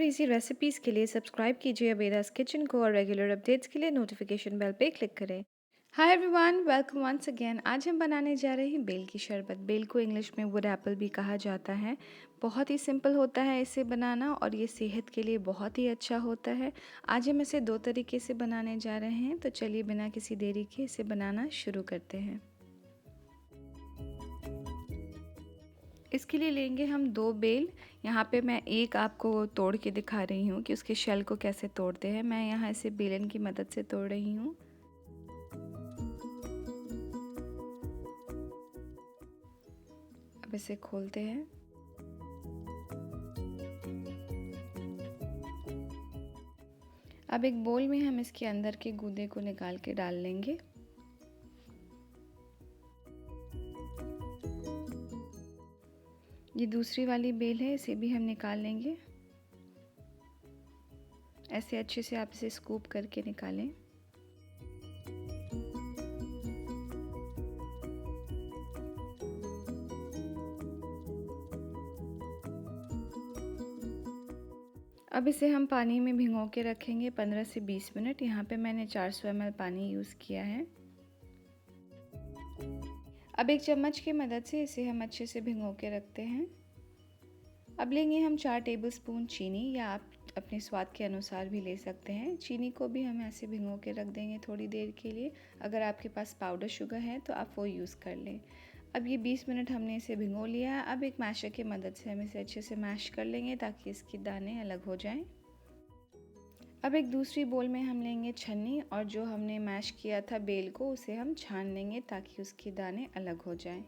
Easy recipes के लिए subscribe कीजिए अबेदास किचन को और रेगुलर अपडेट्स के लिए नोटिफिकेशन बेल पे क्लिक करें। Hi everyone, welcome once again. आज हम बनाने जा रहे हैं बेल की शरबत। बेल को इंग्लिश में वुड एप्पल भी कहा जाता है। बहुत ही सिंपल होता है इसे बनाना और ये सेहत के लिए बहुत ही अच्छा होता है। आज हम इसे 2 तरीके से बनाने जा रहे हैं, तो चलिए बिना किसी देरी के इसे बनाना शुरू करते हैं। इसके लिए लेंगे हम 2 बेल। यहाँ पे मैं एक आपको तोड़ के दिखा रही हूँ कि उसके शेल को कैसे तोड़ते हैं। मैं यहाँ इसे बेलन की मदद से तोड़ रही हूँ। अब इसे खोलते हैं। अब एक बोल में हम इसके अंदर के गूदे को निकाल के डाल लेंगे। ये दूसरी वाली बेल है, इसे भी हम निकाल लेंगे। ऐसे अच्छे से आप इसे स्कूप करके निकालें। अब इसे हम पानी में भिगो के रखेंगे 15 से 20 मिनट। यहाँ पे मैंने 400 ml पानी यूज़ किया है। अब एक चम्मच की मदद से इसे हम अच्छे से भिगो के रखते हैं। अब लेंगे हम 4 टेबलस्पून चीनी, या आप अपने स्वाद के अनुसार भी ले सकते हैं। चीनी को भी हम ऐसे भिगो के रख देंगे थोड़ी देर के लिए। अगर आपके पास पाउडर शुगर है तो आप वो यूज़ कर लें। अब ये 20 मिनट हमने इसे भिगो लिया है। अब एक मैशर की मदद से हम इसे अच्छे से मैश कर लेंगे ताकि इसके दाने अलग हो जाएं। अब एक दूसरी बोल में हम लेंगे छन्नी, और जो हमने मैश किया था बेल को उसे हम छान लेंगे ताकि उसके दाने अलग हो जाएं।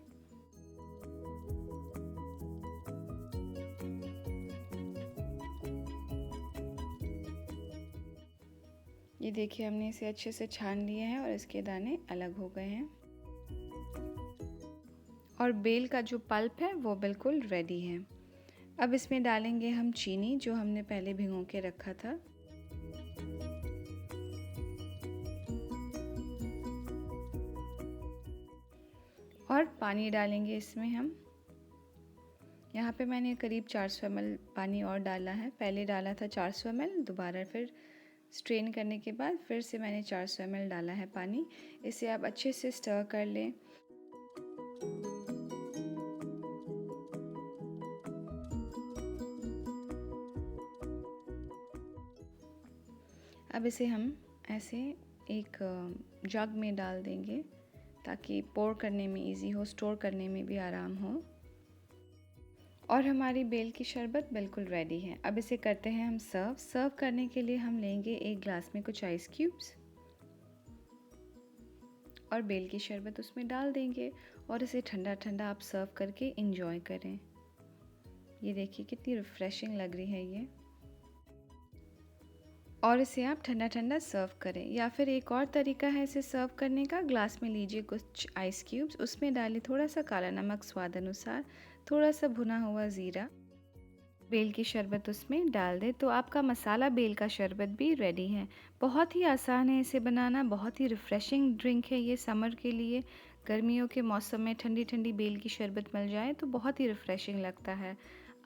ये देखिए, हमने इसे अच्छे से छान लिया है और इसके दाने अलग हो गए हैं। और बेल का जो पल्प है वो बिल्कुल रेडी है। अब इसमें डालेंगे हम चीनी, जो हमने पहले भिगो के रखा था। और पानी डालेंगे इसमें हम। यहाँ पे मैंने करीब 400 ml पानी और डाला है। पहले डाला था 400 ml, दोबारा फिर स्ट्रेन करने के बाद फिर से मैंने 400 ml डाला है पानी। इसे आप अच्छे से स्टर कर लें। अब इसे हम ऐसे एक जग में डाल देंगे ताकि पोर करने में इजी हो, स्टोर करने में भी आराम हो। और हमारी बेल की शरबत बिल्कुल रेडी है। अब इसे करते हैं हम सर्व करने के लिए हम लेंगे एक ग्लास में कुछ आइस क्यूब्स और बेल की शरबत उसमें डाल देंगे और इसे ठंडा ठंडा आप सर्व करके एंजॉय करें। ये देखिए कितनी रिफ्रेशिंग लग रही है ये। और इसे आप ठंडा ठंडा सर्व करें। या फिर एक और तरीका है इसे सर्व करने का। ग्लास में लीजिए कुछ आइस क्यूब्स, उसमें डालिए थोड़ा सा काला नमक स्वाद अनुसार, थोड़ा सा भुना हुआ ज़ीरा, बेल की शरबत उसमें डाल दें तो आपका मसाला बेल का शरबत भी रेडी है। बहुत ही आसान है इसे बनाना, बहुत ही रिफ़्रेशिंग ड्रिंक है ये समर के लिए। गर्मियों के मौसम में ठंडी ठंडी बेल की शरबत मिल जाए तो बहुत ही रिफ़्रेशिंग लगता है।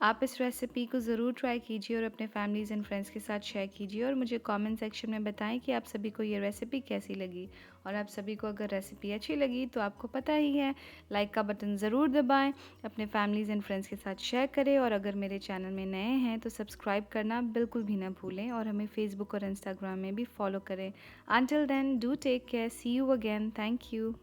आप इस रेसिपी को ज़रूर ट्राई कीजिए और अपने फैमिलीज़ एंड फ्रेंड्स के साथ शेयर कीजिए और मुझे कमेंट सेक्शन में बताएं कि आप सभी को ये रेसिपी कैसी लगी। और आप सभी को अगर रेसिपी अच्छी लगी तो आपको पता ही है, लाइक का बटन ज़रूर दबाएं, अपने फैमिलीज़ एंड फ्रेंड्स के साथ शेयर करें और अगर मेरे चैनल में नए हैं तो सब्सक्राइब करना बिल्कुल भी ना भूलें और हमें फेसबुक और इंस्टाग्राम में भी फॉलो करें। Until then, do take care. See you again. Thank you.